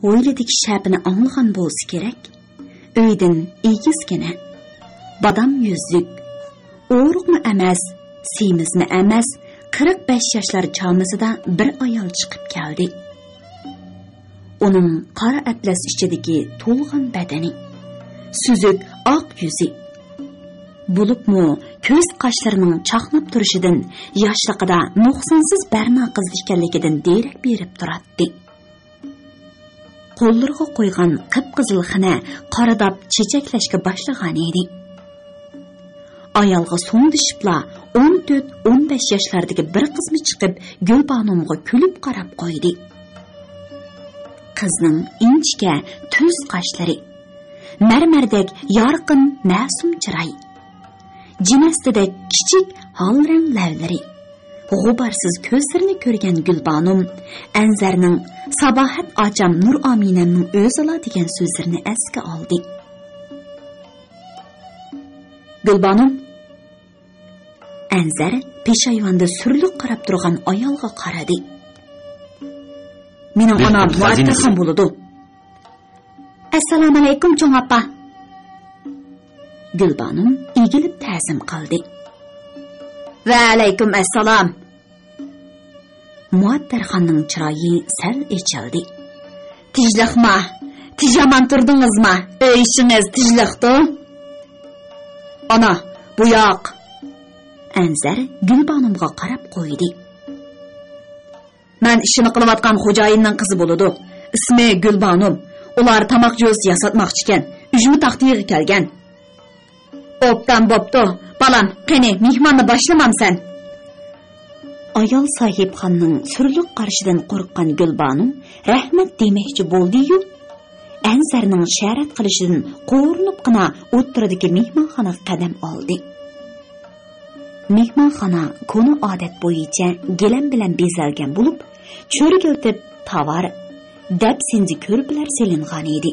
o'yladagi shapini anglagan bo'lsa kerak. Uydan egizgina, badam yuzlik, o'ruqmi emas, semizmi emas, 45 yoshlar chamasida bir ayol chiqib keldi. Uning qora atlas ichidagi to'lg'an badani, suzuk oq yuzi, bo'libmi ko'z qoshlarining chaqnab turishidan yoshligida nuqsonsiz barno qiz ekanligidan derak berib turadi. Qo'llariga qo'ygan qip-qizil xina qoradab chechaklashga boshlagan edi. Ayolga so'ngdishibla 14-15 yoshlardagi bir qizmi chiqib Gulbanumga kulib qarab qo'ydi. Qizning inchka tuz qoshlari, marmardek yorqin ma'sum chiroy, jinastidek kichik holrang lavlari, g'ubarsiz ko'zlarini ko'rgan Gulbanum Anzarning Sabohat ocham Nur Aminamning o'zila degan so'zlarini esga oldi. Gulbanum Anzar peshayvonda surilib qarab turgan ayolga qaradi. Mening onam muattaxam bo'ladi. Assalomu alaykum cho'ng oppa. Gulbanum egilib ta'zim qildi. Va alaykum assalom. Muattarxonning chiroyi sal echildi. Tijliqma, tijaman turdingizmi? Ishingiz tijliqdi. Ana, bu yoq. Anzar Gulbanumga qarab qo'ydi. Men ishini qilayotgan xo'jayinning qizi bo'ladi. Ismi Gulbanum. Ular tamoq yo'z yasatmoqchi ekan. Ujmi taxtiga kelgan. Obdan bo'pti. Balam, qani mehmonni boshlamamsan. Ayol sahibxonning surliq qarishidan qo'rqqan Gulbanum rahmat demoqchi bo'ldi-yu, Anzarning sharat qilishidan qo'rqibgina o'tiridagi mehmonxonaga qadam oldi. Mehmonxona kuni odat bo'yicha gilam bilan bezalgan bo'lib, cho'riga o'tib tovar, dab-sinji ko'rpalar selingan edi.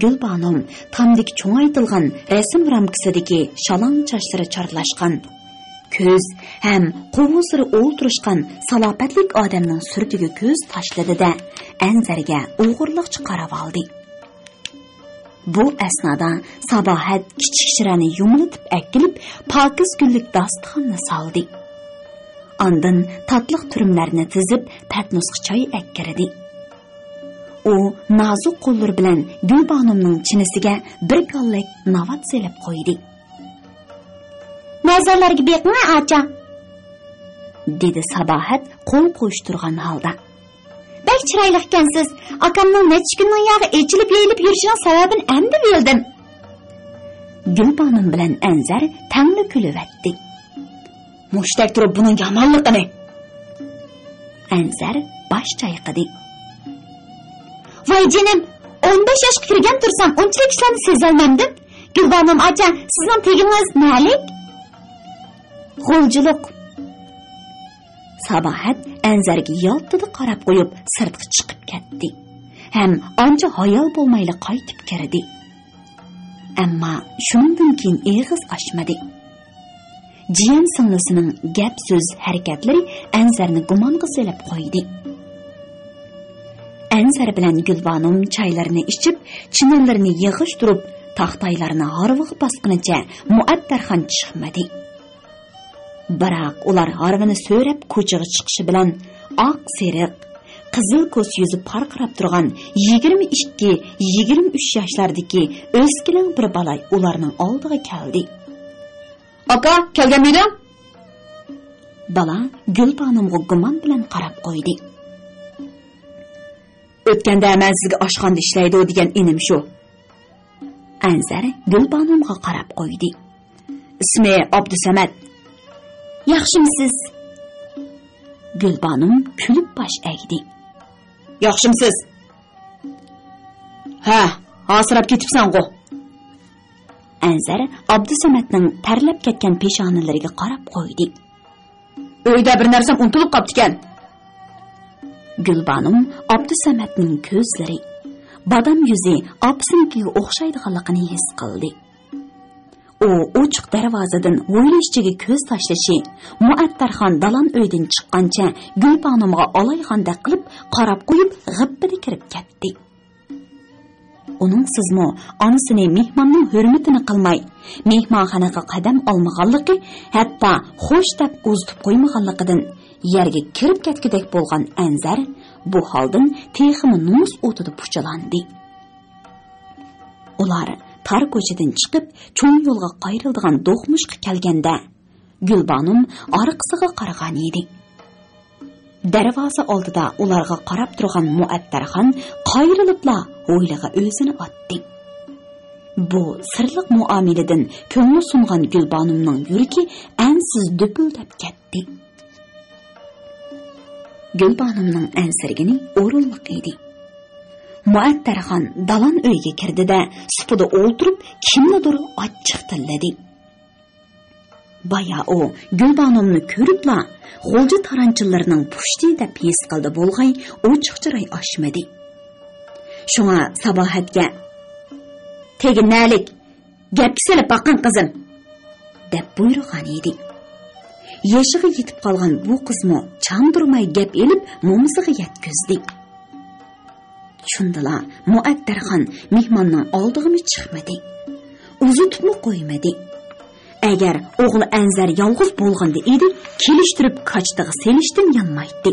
Gulbanum tamdek cho'ngaytilgan rasm ramkasidagi shalong chochlari chorlashgan, ko'z ham quvusiri o'ltirishgan salobatlik odamning suratiga ko'z tashladi-da, Anzarga o'g'irliqcha qarab oldi. Bu asnoda Sabohat kichik shirani yumiltib akkilib, pokiz gullik dasturxonni soldi. Ondan tatliq turumlarni tizib, patnusga choy akkirdi. U nozik qo'llari bilan Gulbanumning chinisiga bir gollik navat selib qo'ydi. "Nazarlarga beqma, acha", dedi Sabohat qo'l qo'shtirgan holda. "Bek chiroyli ekansiz. Akamning necha kunning yog'i echilib yeyilib yurishining sababini endi bildim." Gulbanum bilan Anzar tangli kulyapti. "Mushtak turib buning yomonligini." Anzar bosh chayqadi. "Voy jinim, 15 yoshga kirgan tursam, unchalik ishlarni sezolmamdim. Gulbanum acha, sizning tegingiz nalik?" "G'uljilik." Sabohat Anzarga yoltida qarab qo'yib sirtga chiqib ketdi. Ham ancha hayol bo'lmayli qaytib kirdi. Ammo shundan keyin eg'iz ochmadi. Jiyan singlisining gap so'z harakatlari Anzarni gumonga solib qo'ydi. Anzar bilan Gulbanum chaylarini ichib, chinonlarini yig'ishtirib, taxtaylarni harvig' bosqinicha muattarxon chiqmadi. Biroq ular harvini so'rab ko'chaga chiqishi bilan oq seriq, qizil ko'z yuzi parqirab turgan 22-23 yoshlardagi o'skilang bir balay ularning oldiga keldi. "Aka, kelganmiding?" Bala Gulbanumga gumon bilan qarab qo'ydi. "O'tganda men sizga oshxonada ishlaydi degan inim shu." Anzar Gulbanumga qarab qo'ydi. "Ismi Abdusamad." "Yaxshimisiz?" Gulbanum kulib bosh egdi. "Yaxshimisiz?" "Ha, hozirab ketibsan-ku." Anzar Abdusamadning tarlab ketgan peshonalariga qarab qo'ydi. "Uyda bir narsam unutilib qopti ekan." Gulbanum Abdusamadning ko'zlari, badam yuzi opsinikiga o'xshaydiganligini his qildi. u ochiq darvozadan hovli ko'z tashlashi, Muattarxon dalon uydan chiqqancha Gulbanimga olaygandek qilib qarab qo'yib g'ibbiga kirib ketdi. Uning sizmi onasini mehmonning hurmatini qilmay, mehmonxonaga qadam olmaganligi, hatto xo'sh deb uzitib qo'ymaganligidan yerga kirib ketgudek bo'lgan Anzar bu holdan texmi numus o'tida puchalandi. Ular tar ko'chadan chiqib, cho'ng yo'lga qayriladigan do'qmushga kelganda, Gulbanim orqasiga qaragan edi. Darvoza oldida ularga qarab turgan Muattarxon qayrilibla o'yliga o'zini otdi. Bu sirliq muomaladan ko'ngli sungan Gulbanimning yuragi ansiz dupildab ketdi. Gulbanimning ansirgini o'rinliq edi. Muattarxon dalon uyga kirdi-da, supida o'ltirib, kimnidir ochiq tilladi. Baya o Gulbanimni ko'ribla, g'o'lji taranchilarining pushti deb his qildi bo'lg'ay, ochiqchiray oshmadi. Shunga Sabohatga "Teginalik, gapga solib boqing qizim" deb buyurgan edi. Yeshig'i yetib qolgan bu qizmi chandurmay gap elib, momisiga yetkizdi. Shundala Muattarxon mehmonning oldig'imi chiqmadi. Uzutibmi qo'ymadi. Agar o'g'li Anzar yolg'iz bo'lganda edi, kelishtirib qochtig'i selishdan yanmaydi.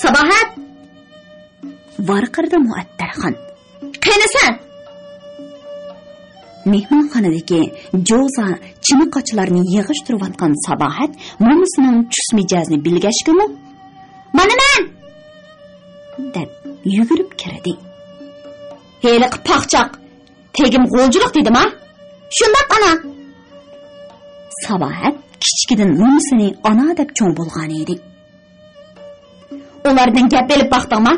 "Sabohat!" varqirdi Muattarxon. "Qanasan?" Mehmonxonadagi jo'za chiniqochlarni yig'ishtirayotgan Sabohat momisining chus mijozini bilgashgimi, "Mana men!" deb yugurib kirdi. "Heliq paqchoq, tegim g'o'ljilik dedim-a? Shundoq ana." Sabohat kichkidan momisini ona deb cho'ng bo'lgan edi. "Ulardan gap elib baqdingmi?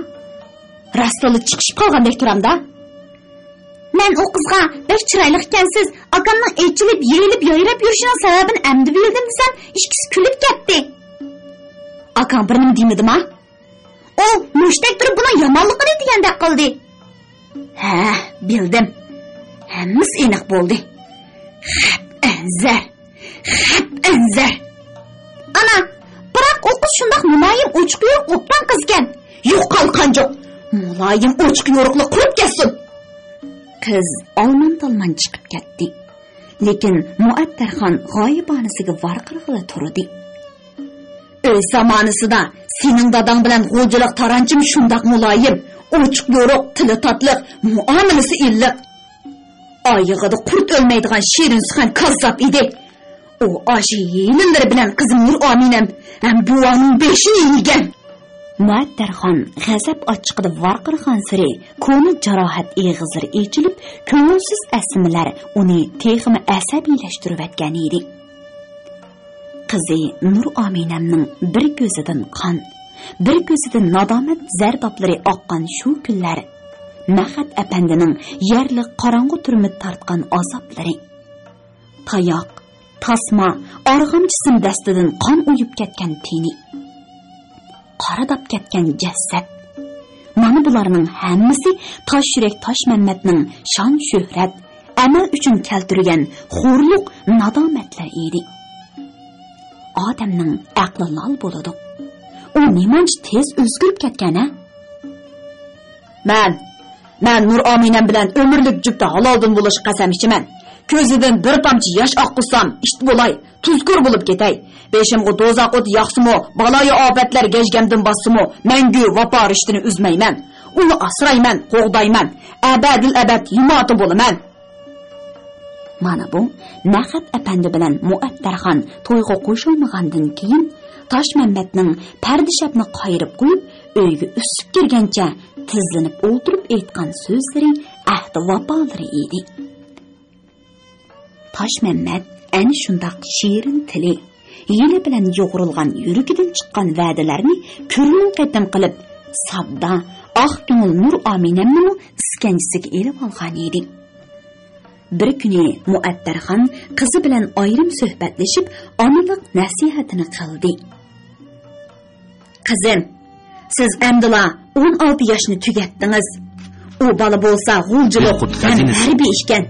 Rastoli chiqishib qolgandek turamda. Men o qizga bek chiroyli ekansiz, akamning echilib, yeyilib, yoyrab yurishining sababini amdi bildim desam, ikkisi kulib ketdi. Akam bir nima demadimi? O mushtak turib buni yomonligini degandek qildi." "Ha, bildim. Hammasi aniq bo'ldi. Anzar. Ana, biroq o qiz shundoq muloyim ochiq yo'q o'pdan qizgan. Yo'qolgan jo'q. Muloyim ochiq yo'riqli qurib ketsin." Qiz olman-talman chiqib ketdi. Lekin Muattarxon g'oyibonasiga varqirg'ila turdi. "O'z zamonasida sening dadang bilan g'o'jilik taranchim shundoq muloyim, ochiq yo'riq, tili tatliq, muomalasi illiq. Oyig'ida qurt o'lmaydigan shirin suxan kazzab edi. O aşı yelinlari bilan qizim Nur Aminam ham buvaning beshini yegan." Muattarxon g'azab ochiqida varqirgan siri ko'ni jarohat eg'izlari echilib, ko'ngilsiz asmilar uni texmi asabiylashtirib atgan edi. Qizi Nur Aminamning bir ko'zidan qon, bir ko'zidan nadomat zardoblari oqqan shu kunlar Mahat apandining yerli qorong'u turmit tortgan azoblari. Tayoq, tasma, arg'amchisim dastidan qon uyib ketgan teni. Qaradab ketgan jasad. Mana bularning hammasi Tosh yurak Tosh Mammatning shon shuhrat, amal uchun keltirgan xo'rliq nadomatlar edi. Odamning aqli lol bo'ladi. U nemancha tez o'zgarib ketgan-a? Men Nur Aminam bilan umrlik jupta haloldan bo'lish qasam ichaman. Ko'zidan bir tomchi yosh oqqizsam, ish bo'lay, tuzkur bo'lib ketay. Beshimga do'zax o't yoqsimi, baloyi ofatlar gejgamdan bossimi, mangu vafo rishtini uzmayman. Uni asrayman, qo'g'dayman, abadil abad yumoti bo'laman. Mana bu Mahat apandi bilan Muattarxon to'yga qo'shilmagandan keyin Tosh Mammatning pardishapni qayirib qo'yib, uyga o'sib kirgancha tizlanib o'ltirib aytgan so'zlari ahdi vafolari edi. Tosh Mammat ana shundoq shirin tili, yili bilan yo'g'rilgan yuragidan chiqqan va'dalarni ko'rmay qatam qilib, sabda oq ko'ngil Nur Aminamni iskanchisiga elib olgan edi. Bir kuni Muattarxon qizi bilan ayrim suhbatlashib, onalik nasihatini qildi. "Qizim, siz amdila 16 yoshni tugatdingiz. U bola bo'lsa g'uljilik, harbiy ishgan.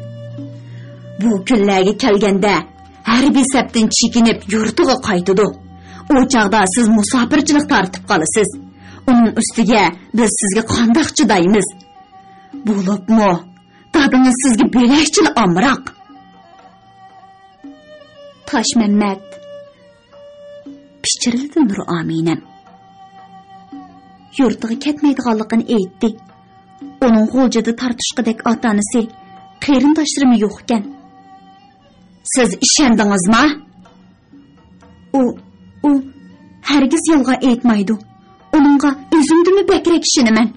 Bu kunlarga kelganda harbiy sapdan chekinib yurtiga qaytadi. O chaqda siz musofirchilik tartib qolasiz. Uning ustiga biz sizga qandoq chidaymiz? Bo'libmi? Dadingiz sizga belashchil amroq. Toshmamat pichirildi Nur Aminam. Yurtiga ketmaydiganligini aytdi. Uning g'o'jida tartishqidek ota-onasi, qarindoshlari yo'q ekan. Siz ishondingizmi? U hargiz yolg'on aytmaydi. Uningga o'zimdimi bakrak ishonaman.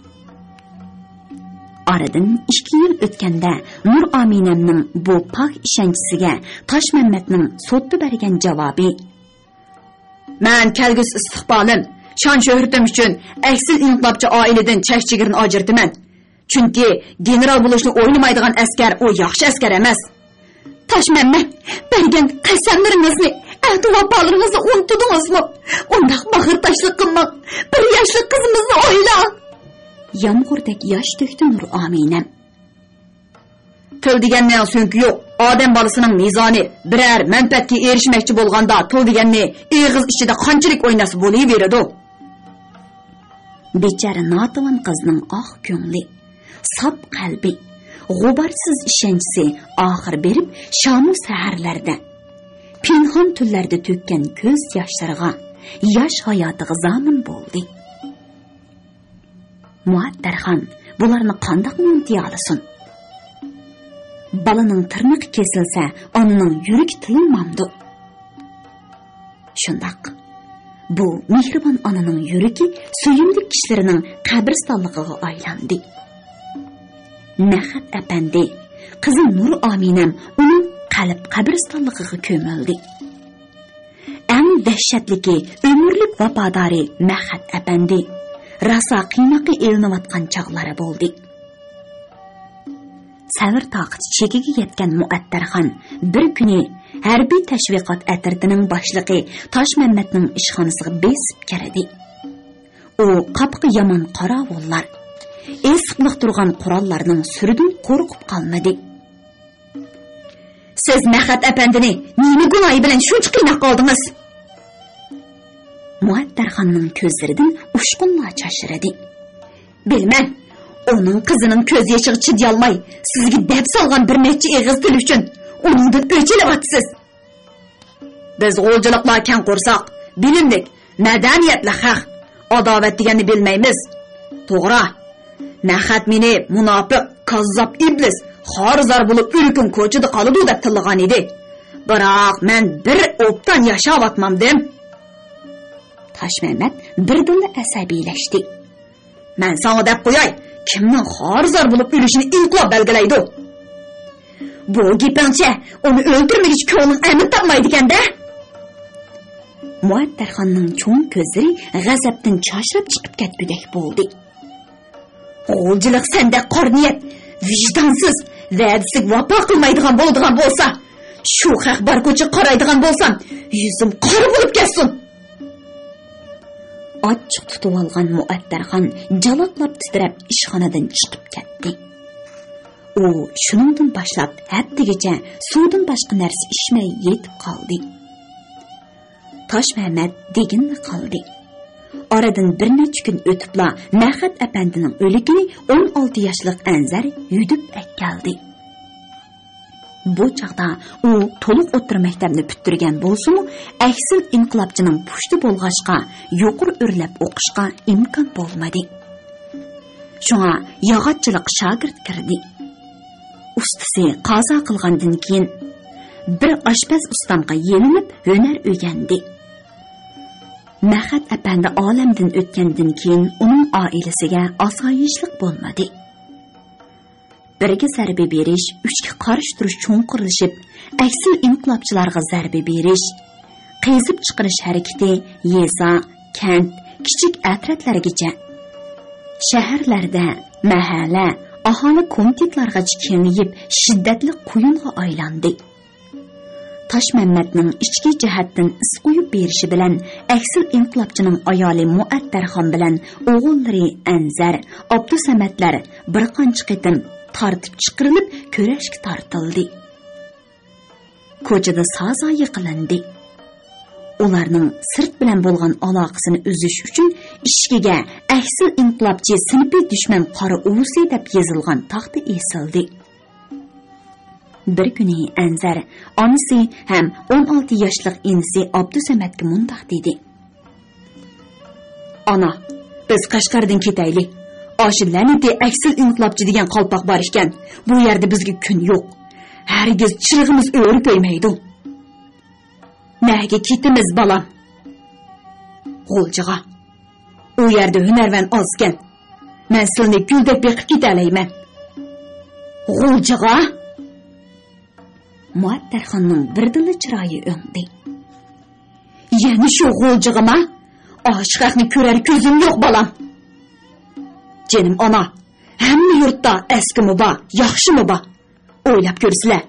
Aradan 2 yil o'tganda Nur Aminamning bu pok ishonchisiga Toshmamatning sotda bergan javobi: "Men kelgus istiqbolim, shon shuhratim uchun aksil inqilobchi oiladan chak-chegirini ajirtaman. Chunki general bo'lishni o'ylamaydigan askar u yaxshi askar emas. Toshmamat, bergan qasamlaringizni, ahd-vafolaringizni unutdingizmi? Undaq bag'rtashlik qilmang. Bir yoshli qizimizni o'ylang." Yomg'irdak yosh to'kdi Nur Aminam. Til deganning so'nki yo'q. Odam bolasining mezoni biror manfaatga erishmoqchi bo'lganda til deganni eg'iz ichida qanchalik o'ynasa bo'laveradi. Bechara notavan qizning oq ko'ngli, sop qalbi, g'uborsiz ishonchisi oxir berib shamu saharlarda, pinhon tunlarda to'kkan ko'z yoshlariga, yosh hayotiga zamin bo'ldi. Muattarxon bularni qandoq unutiy olasin? Balaning tirnoqi kesilsa, onaning yuragi tilinmamdi. Shundoq bu mehribon onaning yuragi suyimli kishlarining qabristonligiga aylandi. Nahat apandi, qizi Nur Aminam uning qalb qabristonligiga ko'mildi. Eng dahshatligi umrlik vafodori Nahat apandi rasa qiynoqqa elinayotgan chog'lari bo'ldi. Savr toqati chekiga yetgan Muattarxon bir kuni harbiy tashviqot atirdining boshlig'i Toshmamatning ishxonasiga besib kirdi. U qapqi yomon qorovullar, esiqliq turgan qurollarning suridan qo'rqib qolmadi. "Siz Nahat apandini nima gunohi bilan shuncha qiynab qoldingiz?" Muattarxonning ko'zlaridan ushqunlar chashiradi. "Bilmam. Onun qizining ko'z yoshiga chidayolmay, sizga deb solgan bir necha eg'iz til uchun uningdan o'chilyapsiz. Biz g'o'ljiliklar kan qo'rsoq, bilimlik, madaniyatli xalq, adovat deganni bilmaymiz. To'g'ri. Nahat meni munofiq, kazzob iblis, xorizor bo'lib o'lkum ko'chada qoladi deb tillagan edi. Biroq men bir o'pdan yashayotmamdim." Toshmamat birdan asabiylashdi. "Men sana deb qo'yay, kimning xorizor bo'lib o'lishini inqilob belgilaydi? Bu gapingcha uni o'ldirmagich ko'nglim amin topmaydi ekanda." Muattarxonning cho'ng ko'zlari g'azabdan choshrab chiqib ketgudek bo'ldi. "G'o'ljilik senda qor niyat, vijdonsiz, va'dasiga vafo qilmaydigan bo'ladigan bo'lsa, shu haq bor ko'cha qaraydigan bo'lsam, yuzim qora bo'lib ketsin." Ochiq tutib olgan Muattarxon jaloqlab titrab ishxonadan chiqib ketdi. U shuningdan boshlab haftigacha suvdan boshqa narsa ichmay yetib qoldi. Toshmamat deginni qoldi. Oradan bir necha kun o'tibla Nahat apandining o'ligini 16 yoshli Anzar yudib akkaldi. Bu chaqda u to'liq o'tir maktabni bitirgan bo'lsa-mu, aksil inqilobchining pushti bo'lg'achqa yuqori o'rlab o'qishga imkon bo'lmadi. Shunga yog'ochchilik shogird kirdi. Ustasi qazo qilgandan keyin bir oshpaz ustamga yelinib hunar o'rgandi. Nahat apandi olamdan o'tgandan keyin uning oilasiga osoyishlik bo'lmadi. Birga zarba berish, uchga qarshi turish cho'nqirilishib, aksil inqilobchilarga zarba berish, qezib chiqarish harakati yeza, kent, kichik atratlargacha, shaharlarda, mahalla, aholi komitetlargacha kengayib, shiddatli quyunga aylandi. Toshmamatning ichki jihatdan is qo'yib berishi bilan aksil inqilobchining ayoli Muattarxon bilan o'g'illari Anzar, Abdusamatlar bir qancha qitim tartib chiqarilib ko'rashga tortildi. ko'chada sazoyi qilindi. Ularning sirt bilan bo'lgan aloqasini uzish uchun ishkiga aksil inqilobchi sinfiy dushman qora uvusi deb yozilgan taxta esildi. Bir kuni Anzar onasi ham 16 yoshlik inisi Abdusamadga mundaq dedi. Ana, biz Qashqardan ketaylik. Oshillanidi aksil inqilobchi degan qalpoq bor ekan. Bu yerda bizga kun yo'q. Hargiz chirig'imiz o'ri qo'ymaydi. Nega ketimiz balam? G'o'ljiga. U yerda hunarvan ozgan. Men silni guldek beqib ketalayman. G'o'ljiga. Muattarxonning birdili chiroyi o'ngdi. Yana shu g'o'ljig'ima? Oshiqni ko'rar ko'zim yo'q balam. Jenim ona, hamma yurtda eskimi bor, yaxshimi bor? O'ylab ko'rsizlar.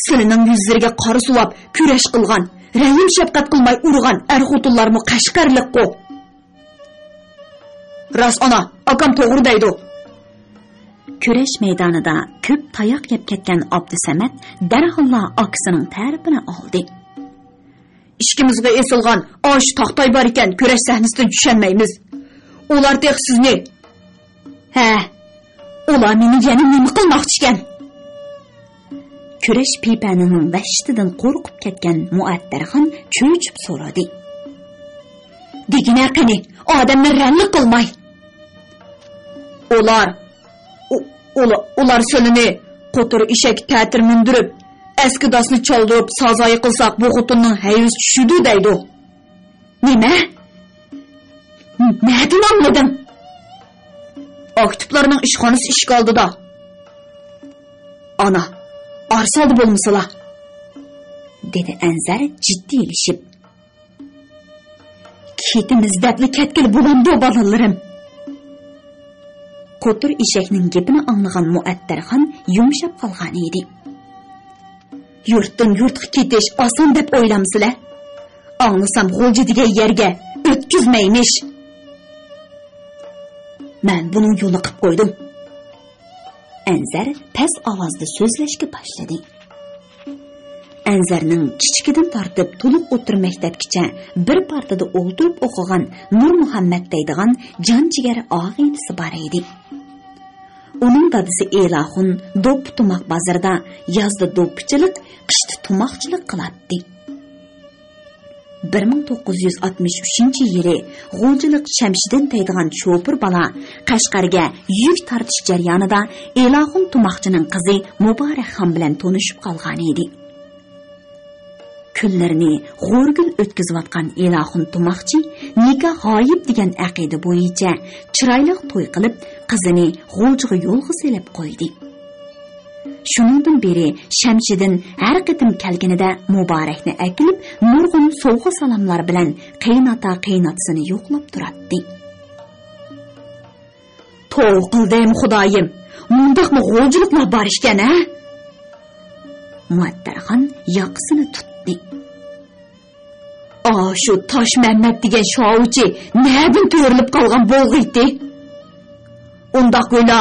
Sizlarning yuzlariga qora sulab kurash qilgan, rayim shafqat qilmay urgan er-xotinlarmi Qashqarlik qo. Ras ona, akam to'g'ri deydi. Kurash maydonida ko'p tayoq yeb ketgan Abdusamad darhol akasining ta'rifini oldi. İşkimizga esilgan osh taqtoy bor ekan, kurash sahnasidan tushunmaymiz. Ular tek sizni. Ha, ular meni yana nima qilmoqchi ekan? Kurash pipanining vahshatidan qo'rqib ketgan Muattarxon cho'chib so'radi. Degina qani, odamlar ranli qilmay. Ular so'lini qo'tir eshak ta'tir mindirib, eski dasni chaldırıp sazoyi qilsak bu xotinning hayz tushidi deydi. Nima? Neden anladım? Aktiplarning ishxonasi ishga oldida. Ana, arsaldı bo'lmasala, dedi Anzar jiddiylashib. Ketimiz debli ketkil bo'lamdi bolalarim. Qo'tir eshakning gapini anglagan Muattarxon yumshab qolgan edi. Yurtdan yurtga ketish oson deb o'ylamsizlar. Anglasam g'o'lji degan yerga o'tkazmaymish. Men buni yo'li qilib qo'ydim. Anzar past ovozda so'zlashga boshladi. Anzarning kichikidan tortib to'liq o'tir maktabgacha bir partada o'ltirib o'qigan Nur Muhammad deydigan jon-jigar og'aynisi bor edi. Uning dadisi Elahun do'p tumoq bozorida yozda do'pchilik, qishda tumoqchilik qiladi. 1963-yili G'o'ljilik Shamshidin deydigan sho'pir bola Qashqarga yuk tortish jarayonida Elahun tumoqchining qizi Muborakxon bilan tanishib qolgan edi. Kunlarini g'o'rgul o'tkazayotgan Elahun tumoqchi nikoh g'oyib degan aqida bo'yicha chiroyli to'y qilib, qizini G'o'ljiga yo'lga selib qo'ydi. Shuningdan beri Shamshidin har qitim kelganida Muborakni akilib, nurg'un sovg'a salomlar bilan qaynota-qaynotasini yo'qlab turadi. To'g'ri qildim Xudoyim. Mundaqmi G'o'ljiliklar bor ekan-a? Muattarxon yoqasini tutdi. Shu Tosh Mamat degan shovchi nerdan to'rilib qolgan bo'lg'iydi? Undaq o'yla,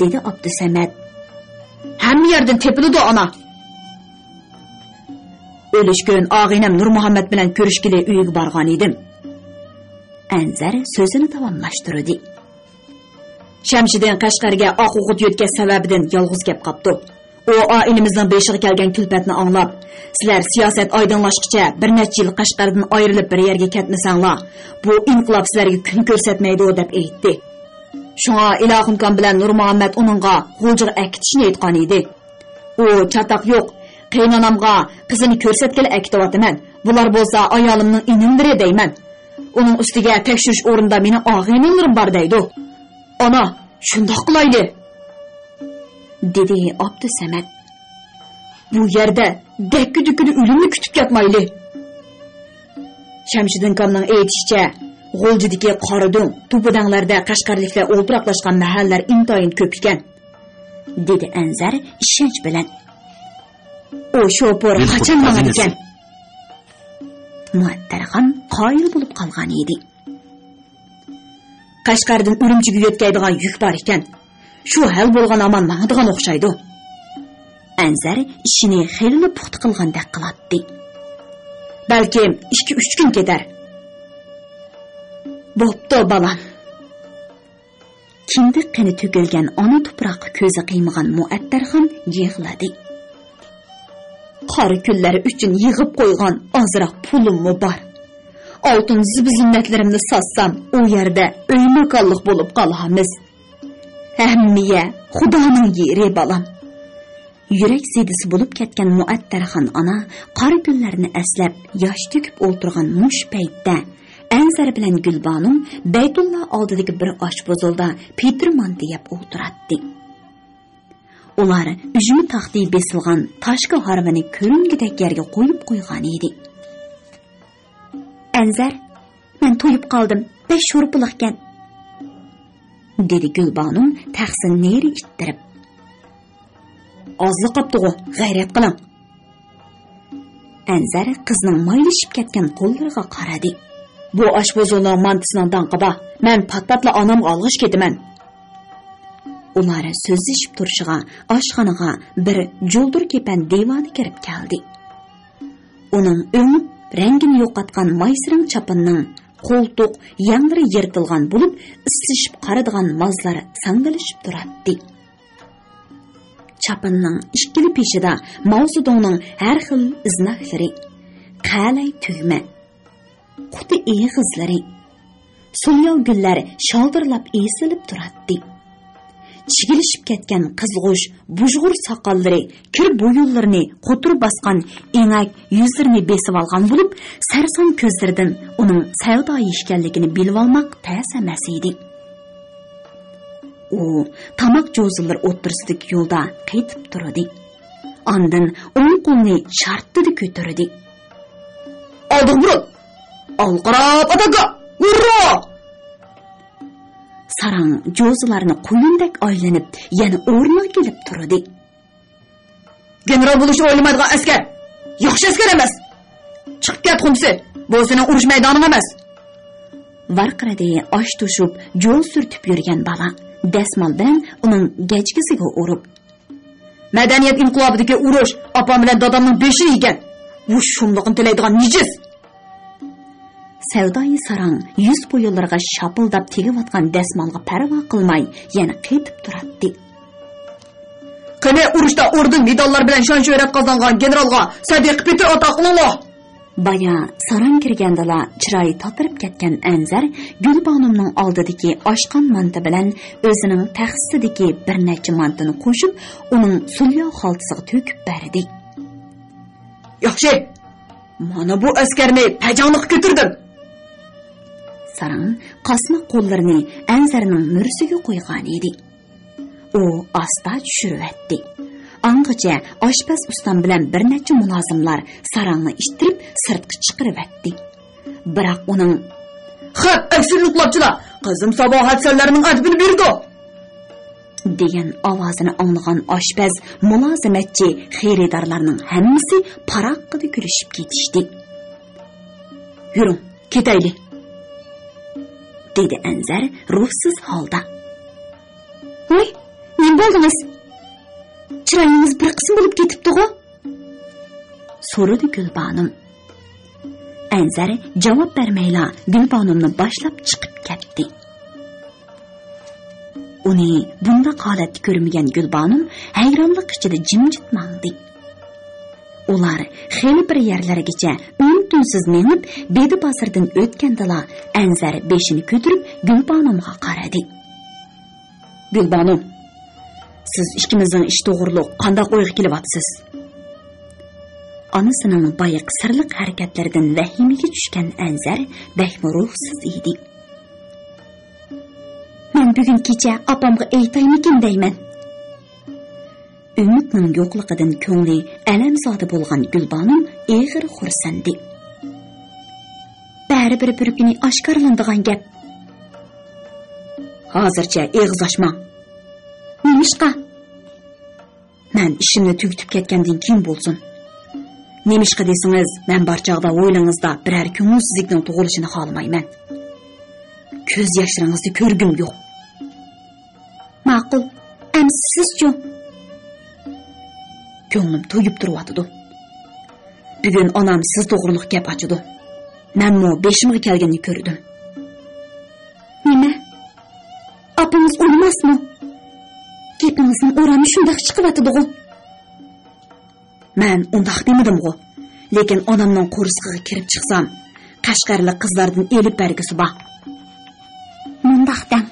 dedi Abdusamad. Hamma yerdan tepildi ona. O'lishgan og'inam Nur Muhammad bilan ko'rishgili uyiga borgan edim. Anzar so'zini davomlashtirdi. Shamshidin Qashqarga oq o'g'it yetgan sababidan yolg'iz kelib qopdi. O ailemizning beshiga kelgan kulfatni anglab, sizlar siyosat oydinlashqicha bir necha yil Qashqardan ayrilib bir yerga ketmasanglar, bu inqilob sizlarga kun ko'rsatmaydi deb aytdi. Shunga Ilohimkon bilan Nur Muhammad uningga G'o'ljiga akitishni aytgan edi. U chatoq yo'q, qaynonamga qizini ko'rsatgili akityapman. Bular bo'lsa ayolimning inindiri deyman. Uning ustiga tekshirish o'rinda meni og'aynilarim bor deydi. Ona, shundoq qilayli, dedi Abdusamad. Bu yerda dakki-dukki o'limni kutib yotmayli. Shamshidin komning aytishicha, G'o'ljidagi qoridon, Tupudanglarda Qashqarliklar o'ltiraqlashgan mahallar intoyin ko'p ekan, dedi Anzar ishonch bilan. O sho'por qachon mangad ekan? Muattarxon qoyil bo'lib qolgan edi. Qashqardan Urumchiga yetkazadigan yuk bor ekan. Shu hal bo'lgan aman mangadigan o'xshaydi. Anzar ishini xeyli puxta qilgandek qiladi. Balkim 2-3 kun ketar. Bo'pti balam. Kimdi qani to'kilgan ona tuproqqa ko'zi qiymagan Muattarxon yig'ladi. Qari kunlari uchun yig'ib qo'ygan ozroq pulimmi bor. Oltin ziynatlarimni satsam, u yerda o'ymakonlik bo'lib qolamiz. Hammiya Xudoning yeri balam. Yurak zedisi bo'lib ketgan Muattarxon ona qari kunlarni eslab yosh to'kib o'tirgan mush paytda Anzar bilan Gulbanum Baytulloh oldidagi bir oshpozolda Petermanti yeb o'tiradi. Ular ujumi taxti besilgan tashqi harvini ko'ringidek yerga qo'yib qo'ygan edi. Anzar, men to'yib qoldim. 5 shurpuliq ekan, dedi Gulbanum taxsin neri ittirib. Ozli qopdi-ku, g'ayrat qiling. Anzar qizning maylishib ketgan qo'llariga qaradi. Bu oshpozolning mantisining danqiba, men patpatla onamga olg'ish ketaman. Ular so'zlashib turishiga oshxonaga bir jo'ldir kepan devoni kirib keldi. Uning o'ngib rangini yo'qotgan maysirang chapinning qo'ltiq yanglari yirtilgan bo'lib, isishib qaradigan mozlari sangilishib turadi. Chapinning ikkili peshida mavzudonning har xil iznaklari, qalay tugma, quti eg'izlari, sulyon gullari sholdirlab esilib turadi. Chigilishib ketgan qizg'ush, bujg'ur soqollari kir bo'yinlarini qo'tirib bosgan enak yuzlarini besib olgan bo'lib, sarson ko'zlaridan uning savdoyi ishkanligini bilib olmoq tas emas edi. U tamoq jo'zillar o'tirsidagi yo'lda qaytib turdi. Ondan o'ng qo'lini sharttida ko'tardi. "Oldiq burib! Olqirab ataga! Urro!" Sarang jo'zilarni qo'yindek aylanib, yana o'rniga kelib turdi. "General bo'lishni o'ylamaydigan askar, yaxshi askar emas. Chiqib ket xumsi, bu sening urush maydoning emas." Varqiradi osh to'shib, jo'l surtib yurgan bala dasmal bilan uning gajgisiga urib, "Madaniyat inqilobidagi urush opam bilan dadamning beshini yegan. Bu shumliqni tilaydigan nijiz." Savdoyi sarang yuz bo'yinlarga shapildab tegayotgan dasmalga parvo qilmay yana qaytib turadi. "Qani urushda orden medallar bilan shon-shuhrat qozongan generalga Sadiq Peter ota qilinlo." Baya sarang kirgandala chiroyi totirib ketgan Anzar Gulbanumning oldidagi oshqon manta bilan o'zining taxsidagi bir necha mantini qo'shib, uning sulyo xaltasiga to'kib berdi. "Yaxshi. Mana bu askarni pajonliq ko'tirdim." Sarang qasma qo'llarini Anzarning mursiga qo'ygan edi. U asta tushiribdi. Angacha oshpaz ustam bilan bir necha mulozimlar sarangni ishtirib sirtqa chiqaribdi. Biroq uning "Xat, aksilliqlabchilar, qizim sabohat sanlarining adbini berdi" degan ovozini anglagan oshpaz, mulozimatchi, xaridorlarning hammasi paroqqida kulishib ketishdi. "Yuring, ketaylik," dedi Anzar ruhsiz holda. "Voy, nima bo'ldingiz? Chiroyingiz bir qism bo'lib ketibdi-ku?" so'radi Gulbanum. Anzar javob bermayla Gulbanumni boshlab chiqib ketdi. Uni bunda holatda ko'rmagan Gulbanum hayronlik ichida jimjit mangdi. Ular xeyli bir yerlargacha un-tunsiz menib, bedi bosirdan o'tgandala Anzar beshini ko'tarib Gulbanumga qaradi. "Gulbanum, siz ikkimizning ish to'g'riliq qanday o'yga kelyapsiz?" Onasining boyiq sirliq harakatlaridan vahimaga tushgan Anzar bahmi ruhsiz edi. "Men bugun kecha opamga aytaymikin deyman." Umidning yo'qligidan ko'ngli alamzoda bo'lgan Gulbanum eg'ir xursandi. "Bari bir kuni oshkorlanadigan gap. Hozircha eg'iz ochma." "Nimishqa? Men ishimni tugatib ketgandan keyin bo'lsin. Nimishqa desangiz, men barchaqda o'ylangizda biror ko'ngilsizlikning tug'ilishini xohlamayman. Ko'z yoshlaringizni ko'rgim yo'q." "Ma'qul, amsiz-chi?" ko'nglim to'yib turyotidi. Bugun onam siz to'g'riliq gap ochdi. Menmo beshimga kelganini ko'rdim. Nima? Apingiz o'lmasmi? Gapingizning o'rami shunday chiqyotidi-ku. Men undaq demadim-ku. Lekin onamning qo'rsiqiga kirib chiqsam, Qashqarlik qizlardan elib bergisi bor. Mundaqdan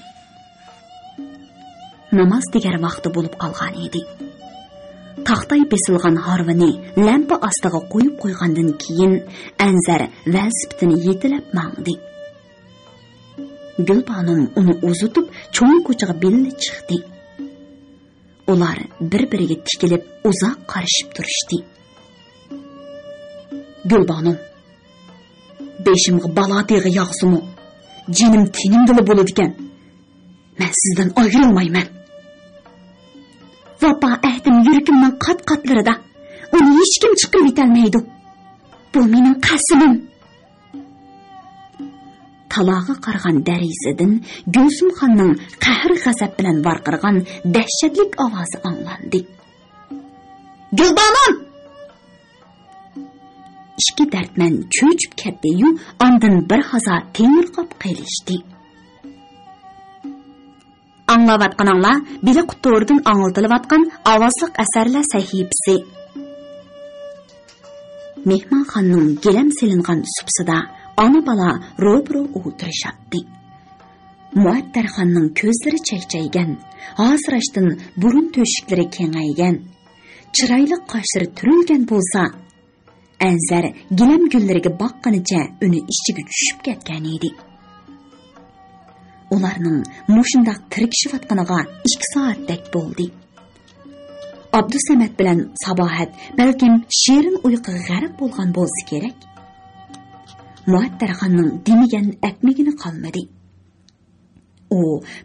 namoz degar vaqti bo'lib qolgan edi. Taxtay besilgan harvini lampa ostiga qo'yib qo'ygandan keyin Anzar vazifasini yetilab mangdi. Gulbanom uni uzutib cho'ng ko'chaga belli chiqdi. Ular bir-biriga tikilib uzoq qarashib turishdi. Gulbanom, beshimga balo teg'i yog'simi? Jinim tinimdili bo'ladi ekan. Men sizdan ayrilmayman. Vapa ahdim yuragimning qat-qatlarida. Uni hech kim chiqib yetolmaydi. Bu mening qasimim. Talog'i qargan darizadan Gulsumxonning qahr-g'azab bilan varqirgan dahshatli ovozi anglandi. Gulbanom! İki dərtmən köçüb ketdi-yu, ondan bir haza temirqab qilishdi. Anlavatqanlar biri qutordan anıltılıvatqan avazlıq əsərlər səhifəsi. Mehmanxonning gilam silingan supsida ona bala ro'bro o'tirishadi. Muattarxonning ko'zlari chaychaygan, hozirashdan burun to'shiklari kengaygan, chiroyli qoshlari turilgan bo'lsa, Anzar gilam gullariga boqqanicha uni ichiga tushib ketgan edi. Ularning mushundaq tirkishayotganiga 2 soatdek bo'ldi. Abdusamat bilan Sabohat balkim shirin uyquga g'arq bo'lgan bo'lsa kerak. Muattarxonning demigan akmigini qolmadi. U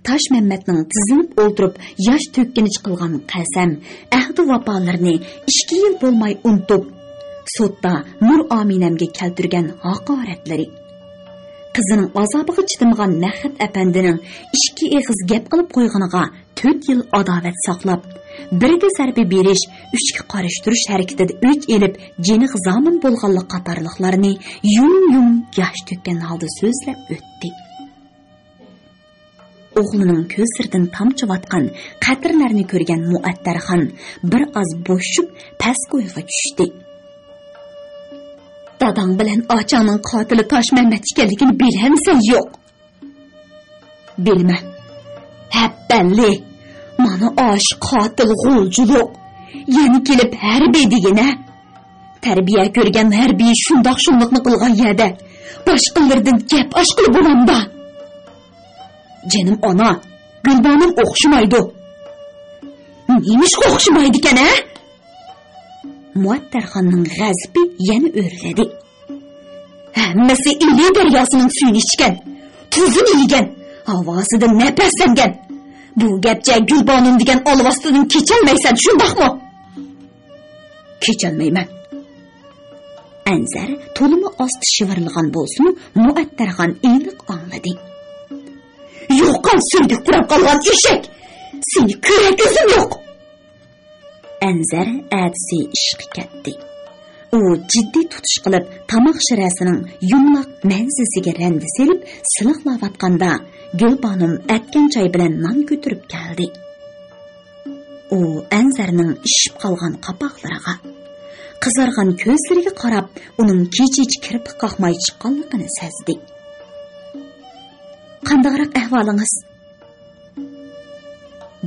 Toshmamatning tizilib o'ltirib yosh to'kkinish qilgan qasam, ahdi vafolarini 2 yil bo'lmay unutib, sotda Nur Aminamga keltirgan haqoratlari, qizining azobiga chidamagan Mahmud apandining 2 eg'iz gap qilib qo'yganiga 4 yil adovat saqlab, biriga zarba berish, 3ga qarashtirish harakatida o'ch elib, jeni zamin bo'lganlik qatorliqlarini yum yosh to'kkan holda so'zlab o'tdi. O'g'lining ko'zlaridan tomchivatgan qatrlarni ko'rgan Muattarxon bir oz bo'shib past o'yga tushdi. Dadang bilan ochangning qotili Toshmamat ekanligini bilhamsan yo'q? Bilman. Habballi. Mana osh qotil g'uljuliq. Yani kelib harbiy degina. Tarbiya ko'rgan harbiy shundoq-shundoqni qilgan yerda boshqalardan gap oshqilib bo'lamda. Jenim ona, Gulbanom o'xshamaydi. Nemish o'xshamaydi ekan, a? Muattarxonning g'azabi yana o'rladi. Hammasi ili daryosining suyini ichgan, tuzini yegan, ovozidan nafaslangan. Bu gapcha Gulbanom degan olvostidan kecholmaysan, shundaqmi? Kecholmayman. Anzar to'limi osti shivirlagan bo'lsa-mu, Muattarxon aniq angladi. Yo'qon suydik turib qolgan eshak. Seni ko'ra ko'zim yo'q. Anzar atsi ishqi ketdi. U jiddiy tutish qilib, tomoq shirasining yumloq manzisiga randi selib, siliqlayotganda Gulbanom atgan choy bilan non ko'tarib keldi. U Anzarning ishib qolgan qapoqlariga, qizargan ko'zlariga qarab, uning kech-kech kirib qaqmay chiqqanligini sezdi. Qandaqroq ahvolingiz?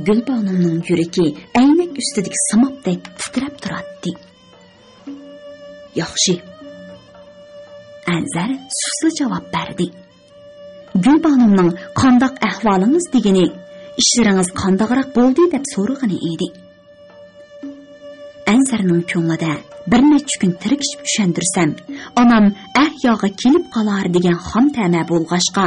Gulbanomning yuragi aynak ustidagi samopdek titrab turadi. Yaxshi. Anzar susli javob berdi. Gulbanomning qandaq ahvolingiz degani, ishlaringiz qandaqroq bo'ldi deb so'ragani edi. Anzarning ko'nglida bir necha kun tirikishib tushundirsam, onam yo'g'a kelib qolar degan xom ta'ma bo'lg'ashqa,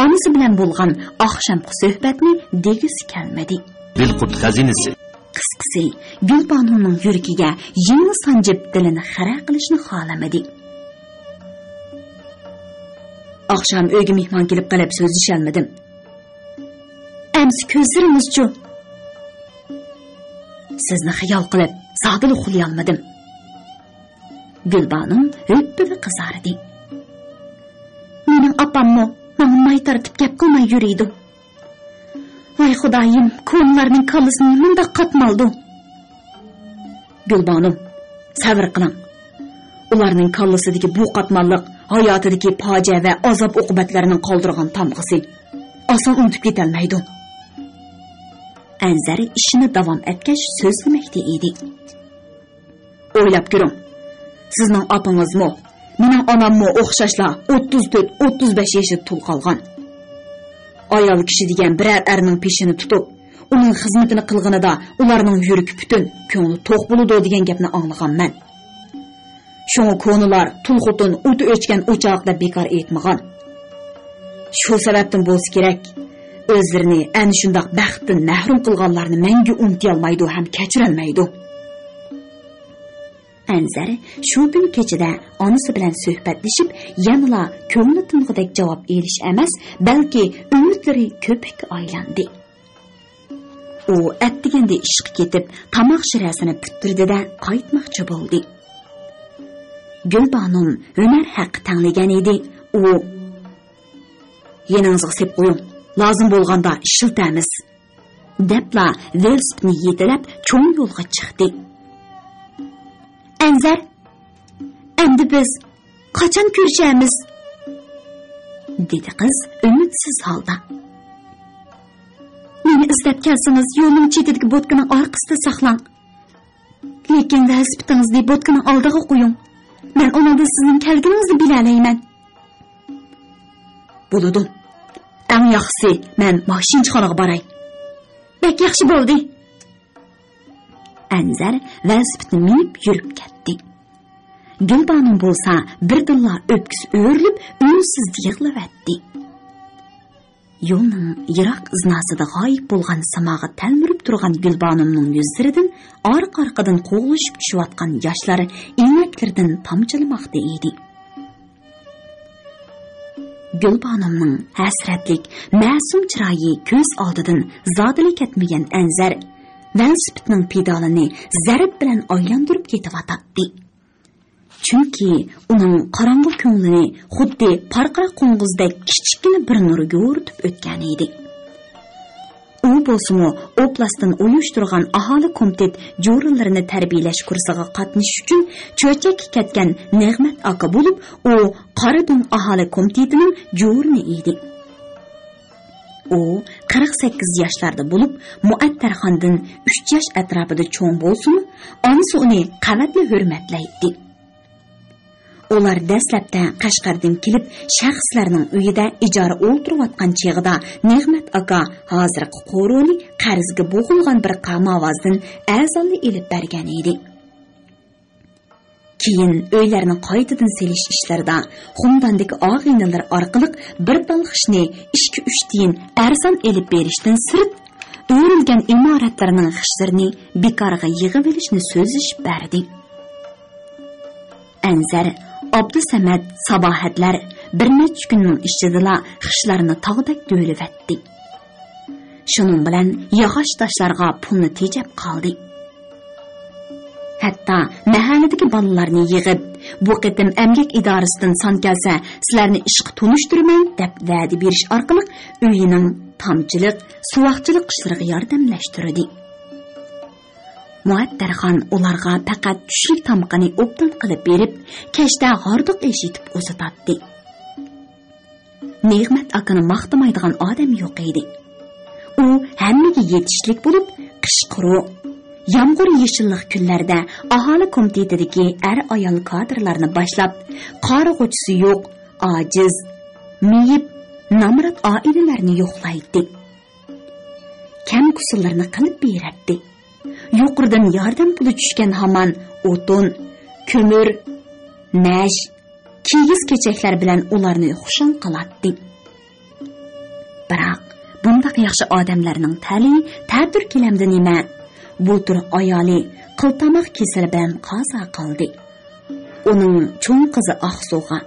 onasi bilan bo'lgan oqshomqi suhbatni degisi kelmadi. Dilqut xazinasi. Qisqasi, Gulbanomning yuragiga yengil sanjib dilini xira qilishni xohlamadi. Oqshom uyga mehmon kelib qolib so'zlasholmadim. Amsi ko'zlaringiz-chu. Sizni xayol qilib, Zadil uxlayolmadim. Gulbanim höppidi qizardi. Mening opammo meni maytartib gap qilmay yuriydi. Voy xudoyim, ko'nlarning kallasini munda qatmaldi. Gulbanim, sabr qiling. Ularning kallasidagi bu qatmallik hayotidagi fojia va azob uqubatlarining qoldirgan tamg'isi. Oson unutib ketolmaydi. Anzari ishini davom etgach so'zlamoqda edi. O'ylab ko'ring. Sizning opangizmi, mening onammi o'xshashla 34-35 yoshda tul qolgan. Ayol kishi degan biror erning peshini tutib, uning xizmatini qilganida ularning yuragi butun, ko'ngli to'q bo'ladi degan gapni anglaganman. Şoňa konular tulxutun o'ti o'chgan o'choq deb bekor aytmagan. Shu sababdan bo'lsa kerak, o'zlarini ana shundoq baxtdan mahrum qilganlarni menga unuta olmaydi ham kechira olmaydi. Anzari shu kun kechida onasi bilan suhbatlashib, yanala ko'ngli tinqidek javob elish emas, balki umidlari ko'pikka aylandi. U atdiganda ishga ketib, tamoq shirasini bitirdi-da qaytmoqchi bo'ldi. Gulbanim Ömer haqi tanlagan edi. U "Yeningizga sep qo'ying, lozim bo'lganda ishiltamiz" debla velosipedni yetilab cho'ng yo'lga chiqdi. Anzar, endi biz qachon ko'rishamiz? dedi qiz umidsiz holda. Meni izlab kelsangiz, yo'lning chetidagi bo'tkaning orqasida saqlang. Lekin velosipedingizni bo'tkaning oldiga qo'ying. Men onada sizning kelganingizni bilalayman. Bo'ladi. Eng yaxshisi men mashinxonaga boray. Bek yaxshi bo'ldi. Anzar velosipedni minib yurib ketdi. Gulbanim bo'lsa birdilla o'pkisi o'rilib, unsiz yig'lavatdi. Yo'lning yiroq iznasida g'oyib bo'lgan samoga talmirib turgan Gulbanimning yuzlaridan orqa-orqadan qo'g'lashib tushayotgan yoshlari inaklaridan tomchilamoqda edi. Gulbanimning hasratlik, ma'sum chiroyi ko'z oldidan zodili ketmagan Anzar velosipedning pedalini zarb bilan aylantirib ketib-atdi. Chunki uning qorong'u ko'nglini xuddi parqiraq qo'ng'izdek kichkina bir nur yo'ritib o'tgan edi. U bo'lsa-mu oblastdan uyushtirgan aholi komitet jo'rinlarini tarbiyalash kursiga qatnashish uchun cho'chakka ketgan Nig'mat aka bo'lib, u Qoradon aholi komitetining jo'rini edi. U 48 yoshlarda bo'lib, Muattarxondan 3 yosh atrofida cho'ng bo'lsin, onasi uni qavatli hurmatlaydi. Ular dastlabda Qashqardan kelib, shaxslarning uyida ijara o'ltirayotgan chig'ida Nig'mat aka hozirgi qo'roni qarzga bo'g'ilgan bir qamavozdan azonni ilib bergan edi. Keyin uylarni qaytadan selish ishlarida xumdandagi og'inalar orqali bir dalg'ishni 2-3 tiyin arzon elib berishdan sirt o'rilgan imoratlarning xishlarini bekorga yig'ib olishni so'zlashib berdi. Anzar Abdusamad sabohatlar bir necha kunning ichida xishlarini tog'dak do'livatdi. Shuning bilan yog'och toshlarga pulni tejab qoldi. Hatto mahalladagi bolalarni yig'ib, bu qitim emgak idorasidan son kelsa, sizlarni ishga tunishtiraman deb va'da berish orqali uyining tomchilik, suvoqchilik ishlariga yordamlashtirdi. Muattarxon ularga faqat tushlik tomqini o'bdan qilib berib, kechda g'ordiq eshitib uzatatdi. Nig'mat akani maqtamaydigan odam yo'q edi. U hammaga yetishlik bo'lib, qish quruq, yomg'ir yeshillik kunlarda aholi komitetidagi er-ayol kadrlarni boshlab, qarig'uvchisi yo'q, ojiz, miyib, namrat oilalarni yo'qlaydi. Kam kusullarni qilib beradi. Yuqoridan yordam puli tushgan hamon o'tin, ko'mir, nash, kigiz-kechaklar bilan ularni xushon qiladi. Biroq bunday yaxshi odamlarning ta'li ta'dir kelamdi nima? Bu tur ayoli qiltamoq kesili bilan qazo qildi. Uning cho'ng qizi Aqsuga,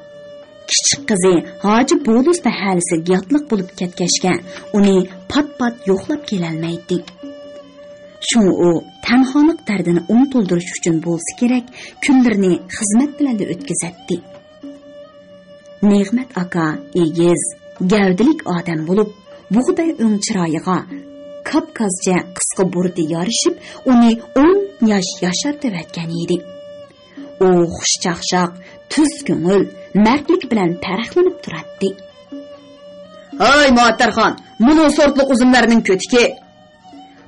kichik qizi Hoji Bo'lus mahallasida yotliq bo'lib ketgachga uni pat-pat yo'qlab kelolmaydi. Şunu o tanholik dardini unutuldirish uchun bo'lsa kerak, kunlarini xizmat bilan o'tkazadi. Ne'mat aka egiz, gavdilik odam bo'lib, bug'day o'ng chiroyiga Kavkazcha qisqa burdi yorishib, uni 10 yosh yoshartib o'tgan edi. U xushchaqchaq, tuz ko'ngil, mardlik bilan farqlanib turadi. Ay Muattarxon, bunu sortliq uzumlarning ko'tiki.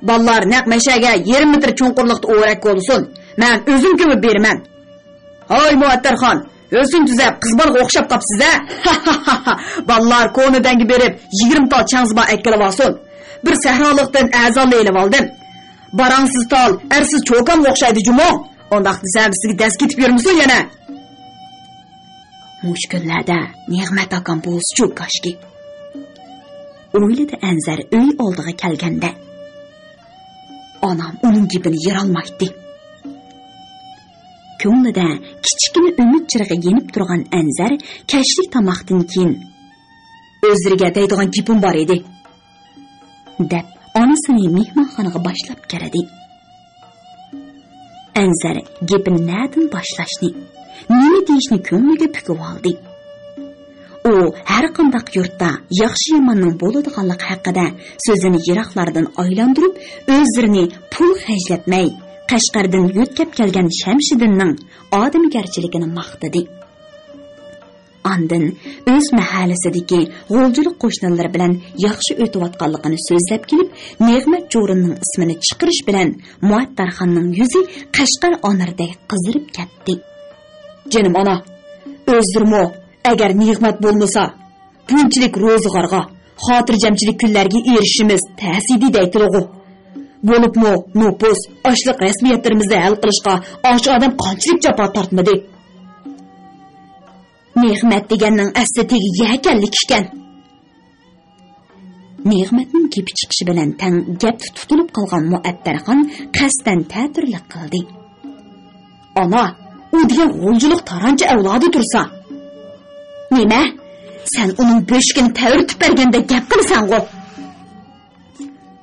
Ballar naq mashaga 20 metr cho'nqurliqda o'rak bo'lsin. Men o'zim ko'mib beraman. Ay Muattarxon, o'zing tuzab qizbalga o'xshab qopsiz-a? Ballar ko'nidangi berib 20 tal changzba ekkilib olsin. Bir sahrolikdan a'zonli elib oldim. Baransiz tal, ersiz cho'kan o'xshaydi jumo. Ondaq desam sizga dast ketib yurmisin yana. Mushkullarda Ne'mat akam bo'lsa koshki. O'yladi Anzar uy oldiga kelganda. Onam uning gapini yerolmaydi. Ko'nglida kichkina umid chirig'i yenib turgan Anzar kashlik tomoqdan keyin o'zriga deydigan gapim bor edi, deb onasini mehmonxonaga boshlab keladi. Anzar gapini na'dan boshlashni, nima deyishni ko'ngliga pukib oldi. U har qanday yurtda yaxshi yomonning bo'ladiganligi haqida so'zini yiroqlardan aylantirib, o'zlarini pul xajlatmay Qashqardan yo'tkab kelgan Shamshidinning odamgarchiligini maqtadi. Ondan o'z mahallasidagi g'o'ljilik qo'shnilar bilan yaxshi o'tayotganligini so'zlab kelib, Ne'mat Jo'rinning ismini chiqarish bilan Muattarxonning yuzi Qashqar onardek qizirib ketdi. Jinim ona, o'zdirmo agar Ne'mat bo'lmasa, bunchalik ro'zg'orga, xotirjamchilik kunlarga erishimiz ta'sidi deytilg'u. Bo'libmi, nopus, ochliq rasmiyatlarimizni hal qilishga och odam qanchalik jafo tortmadi. Ne'mat deganning asli tegi yakanlik ekan. Ne'matning gapi chiqishi bilan tang gap tutilib qolgan Muattarxon qasdan ta'tirlik qildi. Ona, u degan g'o'ljilik taranchi avlodi tursa. Nima? Sen uning bo'shkini ta'virtib berganda gap qilsan-ku.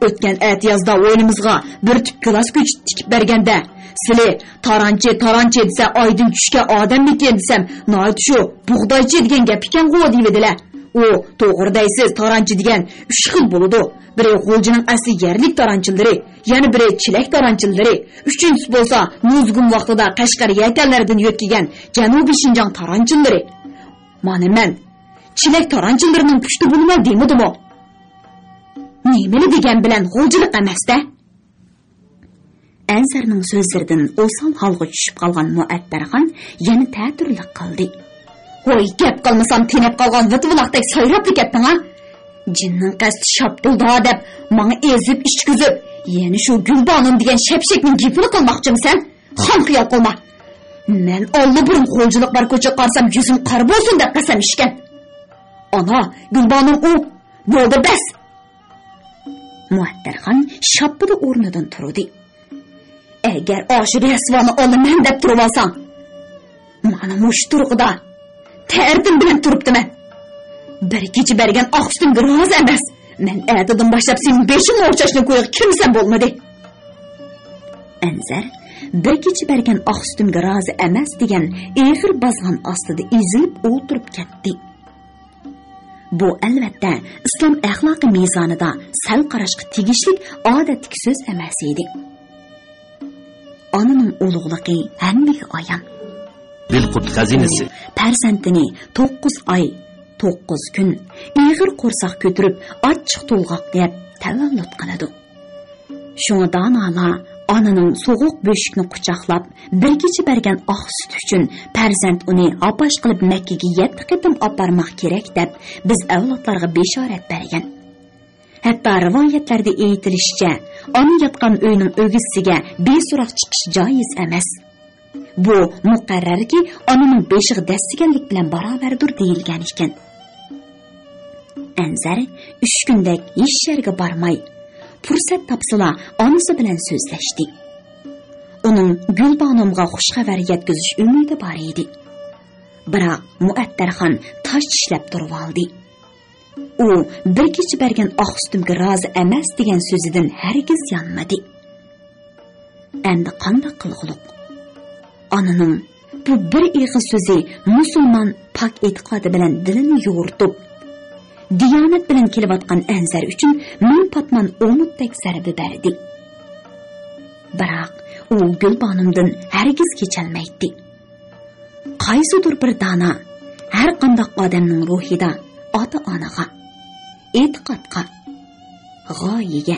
O'tgan yozda o'yinimizga bir tip gilos ko'ch tikib berganda, sizlar taranchi desa oydin tushgan odammikin desam, noyat shu bug'doychi degan gap ekan-ku deydilar. U to'g'ridaysiz, taranchi degan 3 xil bo'ladi. Biri g'o'ljining asli yerlik taranchilari, yana biri chilak taranchilari, uchinchisi bo'lsa nuzgun vaqtida Qashqar yakanlaridan yo'tkigan Janubiy Shinjong taranchilari. Mana men chilak taranchilarining pushti bo'lman deymidimi? Nemeli degan bilan g'o'ljilik emas-da. Anzarning so'zlaridan o'sal holga tushib qolgan Muattarxon yana ta'tirlik qildi. Voy, gap qilmasam tenib qolgan vitvulaqdek sayrab ketding-a? Jinning qasdi shaptilda deb menga ezib ichkizib, yana shu Gulbonim degan shapshekning gapini qilmoqchimisan? Xon xiyol qilma. Men olli-burun g'o'ljilik bar ko'cha qarsam yuzim qar bo'lsin deb qasam ishgan. Ana, Gulbonim u bo'ldi bas. Muattarxon shappida o'rnidan turdi. Agar oshir yasvoni olaman deb turib olsang, mana mush turg'ida ta'rdim bilan turibdiman. Bir kecha bergan oq sutim biroz emas. Men ertadan boshlab sening beshing o'rchashni qo'yib kimsan bo'lmadi. Anzar bir kecha bergan oq sutimga rozi emas degan eg'ir bozg'on ostida ezilib o'tirib ketdi. Bu albatta islom axloqi mezonida sal qarashga tegishli odatdagi so'z emas edi. Onaning ulug'ligi hammaga ayon. Dilqut xazinasi farzandini 9 oy, 9 kun eg'ir qo'rsoq ko'tirib, ochiq to'lg'oq deb tavallud qiladi. Shunga donolar onaning so'g'uq bo'shikni quchoqlab, bir kecha bergan oq sut uchun farzand uni apash qilib Makkaga 7 qatim oparmoq kerak deb biz avlodlarga beshorat bergan. Hatto rivoyatlarda aytilishicha, ona yotgan uyning o'g'isiga beso'roq chiqish joiz emas. Bu muqarrarki, onaning beshig'i dastiganlik bilan barobardir deyilgan ekan. Anzar 3 kundek hech yerga bormay, fursat topsala onasi bilan so'zlashdi. Uning Gulbonimga xush xabar yetkazish umidi bor edi. Biroq Muattarxon tosh tishlab turib oldi. U bir kecha bergan oq sutimga rozi emas degan so'zidan hargiz yonmadi. Endi qanday qilg'uluq? Ananing bu bir ig'iz so'zi musulmon pak e'tiqodi bilan dilini yo'rtib, diyonat bilan kelayotgan Anzar uchun ming patman o'mutdek zarba berdi. Biroq u Gulbonimdan hargiz kecholmaydi. Qaysidir bir dona har qanday odamning ruhida ota-onaga, e'tiqodga, g'oyaga,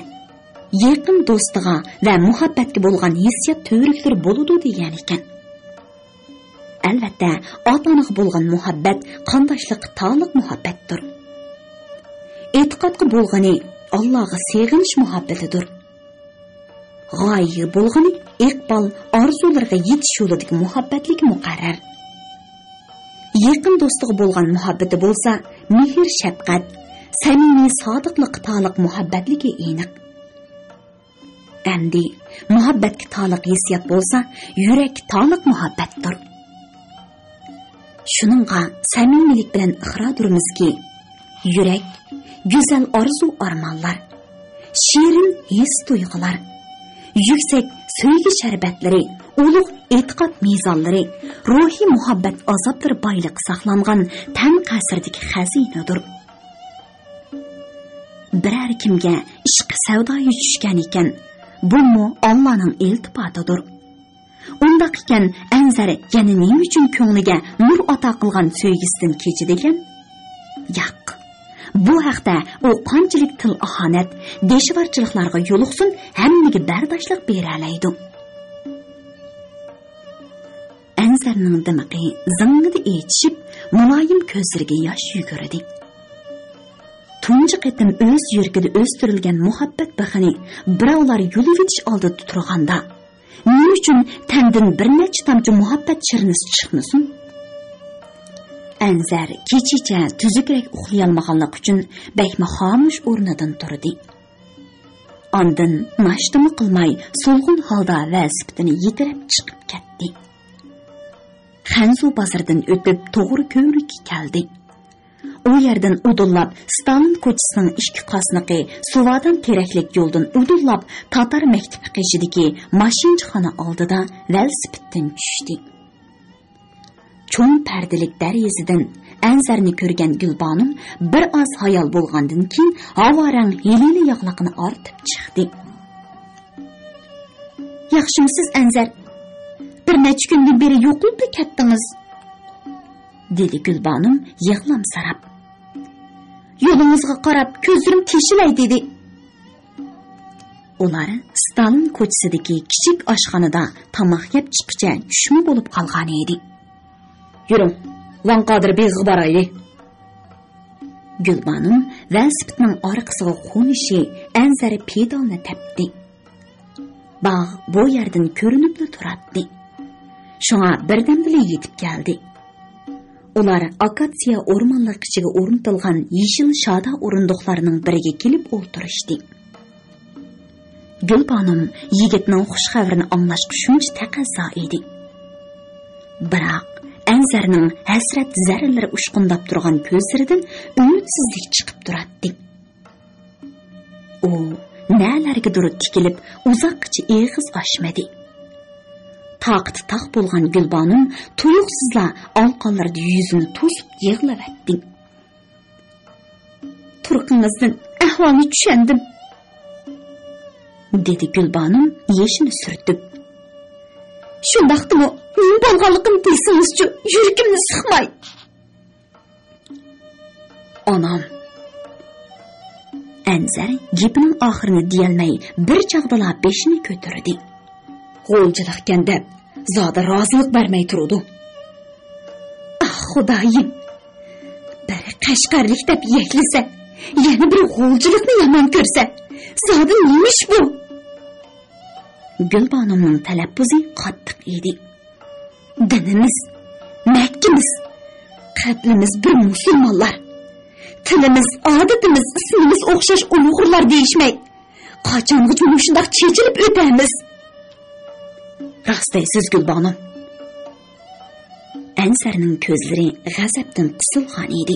yaqin do'stiga va muhabbatga bo'lgan hissiyot to'riqlar bo'ladi degan ekan. Albatta, ota-onaga bo'lgan muhabbat qandoshlik taliq muhabbatdir. E'tiqodga bo'lgani Allohga seg'inish muhabbatidir. G'oyaga bo'lgani iqbol, orzularga yetish yo'lidagi muhabbatlik muqarrar. Yaqin do'stiga bo'lgan muhabbati bo'lsa, mehr, shafqat, samimiy, sodiqlik taliq muhabbatligi aniq. Endi muhabbatga taliq hissiyot bo'lsa, yurak taliq muhabbatdir. Shuningga samimiylik bilan iqrodurimizki, yurak go'zal orzu armonlar, shirin his tuyg'ular, yuksak sevgi sharbatlari, ulug' e'tiqod mezonlari, ruhiy muhabbat azoblar boyliq saqlangan tan qasrdagi xazinadir. Biror kimga ishq savdoyi tushgan ekan, bu Allohning iltifotidir. Undaq ekan Anzar yana nima uchun ko'ngliga nur ato qilgan sevgisidan kechidigan? Yo'q. Bu haqda u qanchalik til ahonat, deshvarchiliklarga yo'liqsin, hammaga bardoshlik bera oladi. Anzarning dimiqi zing'ida etishib, muloyim ko'zlariga yosh yugurdi. Tunji qitim o'z yuragida o'stirilgan muhabbat baxini birovlar yo'lib o'tish oldida turganda, nima uchun tandan bir necha tomchi muhabbat shirinisi chiqmasin? Anzar kechicha tuzukroq uxlay olmaganlik uchun bakma xomush o'rnidan turdi. Ondan nashtimi qilmay so'lg'in holda velosipedini yetirib chiqib ketdi. Xanzu bozordan o'tib to'g'ri ko'rikka keldi. U yerdan udullab Stalin ko'chasining ikki qosniqi suvadan teraklik yo'ldan udullab Tatar maktabi qishidagi mashinxona oldida velosipeddan tushdi. Cho'ng pardalik derazadan Anzarni ko'rgan Gulbonim bir oz hayol bo'lgandan keyin havorang helili yoqliqini ortib chiqdi. "Yaxshimisiz Anzar? Bir necha kundan beri yo'qolib ketdingiz?" dedi Gulbonim yig'lamsirab. "Yo'lingizga qarab ko'zlarim teshilay" dedi. Ular Stalin ko'chasidagi kichik oshxonada tomoq yeb chiqishga tushma bo'lib qolgan edi. "Yuring, Vanqodir beg'i boraylik." Gulbonim velosipedning orqasiga qo'nishi Anzar pedalni tepdi. Bog' bu yerdan ko'rinib turardi. Shunga birdamdila yetib keldi. Ular akatsiya o'rmonlik ichiga o'rnatilgan yeshil shoda o'rindiqlarining biriga kelib o'ltirishdi. Gulbonim yigitning xush xabarini anglashga shuncha taqazzo edi. Biroq Anzarning hasrat zarralari ushqundab turgan ko'zlaridan umidsizlik chiqib turardi. U nalargadir tikilib uzoqcha eg'iz ochmadi. Taqti taq bo'lgan Gulbonim tuyuqsizla olqonlarda yuzini to'sib yig'lavatdi. "Turqingizdan ahvolni tushundim", dedi Gulbonim yeshini surtib. "Shundaqdimi? Nima bo'lganligini bilsangiz-chi, yuragimni siqmay." "Onam." Anzar gapining oxirini deyolmay bir chaqdala beshini ko'tardi. "G'o'lchilikkan deb zoda rozilik bermay turdi. Ah xudoyim, biri qashqarlik deb yaklasa, yana bir g'o'lchilikni yomon ko'rsa, zoda nemish bu?" Gulbonimning talaffuzi qattiq edi. "Dinimiz, Makkamiz, qatlimiz bir musulmonlar. Tilimiz, odatimiz, ismimiz o'xshash uyg'urlar deyishmay, qachongacha shundoq chechilib o'tamiz?" "Rostaysiz Gulbonim." Anzarning ko'zlari g'azabdan qisilgan edi.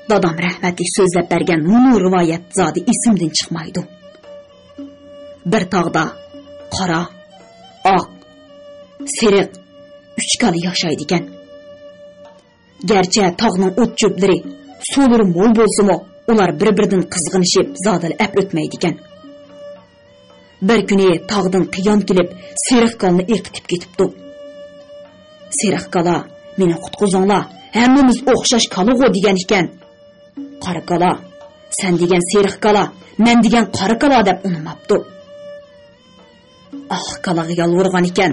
"Dadam rahmatli so'zlab bergan munu rivoyat zodi esimdan chiqmaydi. Bir tog'da qora, oq, seriq 3 kala yashaydi ekan. Gerçi tağның o't çöpleri, suları mol bolsa-mu, ular bir-biridan qizg'inishib, zodil ap o'tmaydi ekan. Bir kuni tağdan qiyon kelib, seriq kalni eqitib ketibdi. Seriq kala, meni qutqizinglar, hammamiz o'xshash kalago degan ekan. Qora kala, sen degan seriq kala, men degan qora kala deb unimabdi. Oq kalaga yolvorgan ekan,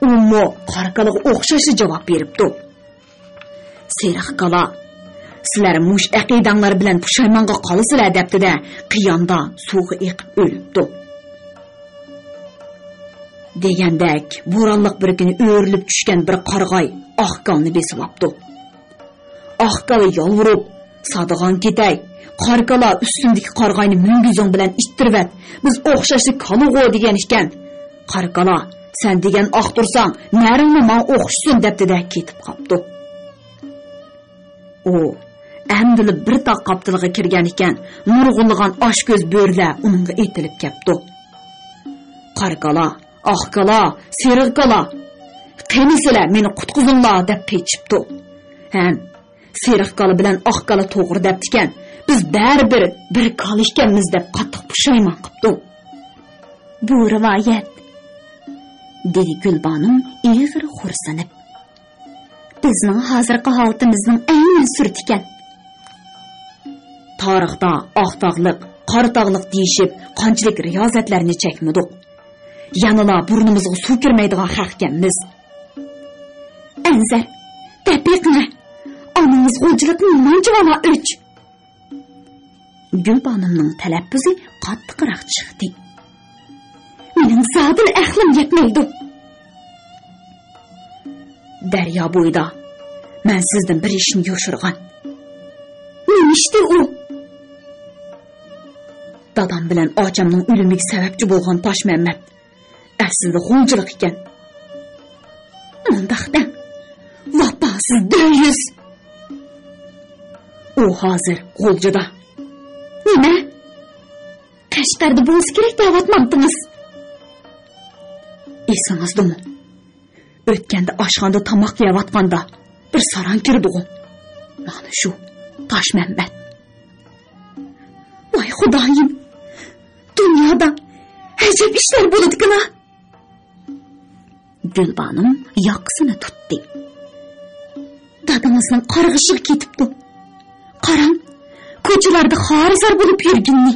u qora kalaga o'xshashli javob beribdi. Seriq kala, sizlar mush aqidanglar bilan pushaymonga qolasizlar debdi-da, qiyonda suvga eqib o'libdi. Degandek, bo'ronliq bir kuni o'rilib tushgan bir qarg'ay oq kalni besilabdi. Oq kala yolvorib, "Sadig'on ketay, qora kala ustundagi qarg'ayni mungizing bilan ittirib, biz o'xshashli kalago" degan ekan. Qora kala, sen degan oq tursang, naringni men o'xshsin debdi-da ketib qopdi. O amdili bir taq qaptiliga kirgan ekan, nurg'unligan osh ko'z bo'rlar uningga etilib kepti. Qora kala, oq kala, seriq kala, qenisizlar meni qutqizinglar deb pechibdi. Ham seriq kala bilan oq kala to'g'ri debdi ekan, biz baribir bir kala ekanmiz deb qattiq pushaymon qilibdi. Bu rivoyat, dedi Gulbanim ig'ir xo'rsinib. Bizning hozirgi holatimizning aynan surati ekan. Tarixda oq tog'liq, qora tog'liq deyishib, qanchalik riyozatlarni chekmadik. Yanıla burnimizga suv kirmaydigan haqkanmiz. Anzar, tapiqni, onamiz g'uljilikni manjivana o'ch. Gulbanimning talaffuzi qattiqroq chiqdi. Mening zodil aqlim yetmaydi. Daryo bo'yida men sizdan bir ishni yoshirgan. Nima ishdi u? Dadam bilan ochamning o'limiga sababchi bo'lgan Toshmamat aslida g'uljilik ekan. Mundaqdan vafosiz do'yuz. U hozir g'uljida. Nima? Qashqarda bo'lsa kerak da'vatmandingiz. Esingizdami? O'tganda oshxonada tomoq yeyotganda bir saran kirdi-ku. Mana shu Toshmamat. Voy xudoyim. Dunyoda ajab ishlar bo'ladi-ku. Gulbanim yoqsini tutdi. Dadamizning qarg'ishiga ketibdi. Qarang, ko'chalarda xorizor bo'lib yurginni.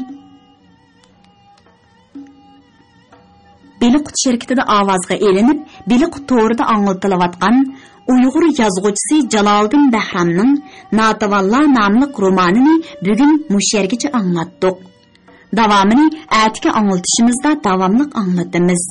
Beliqut şirketida ovozga elinib, Beliqut to'g'rida anglatilayotgan Uyg'ur yozuvchisi Jaloliddin Bahramning Natavalla nomli romanini bugun mush yergacha anglatdik. Davomini atga anglatishimizda davomli anglatamiz.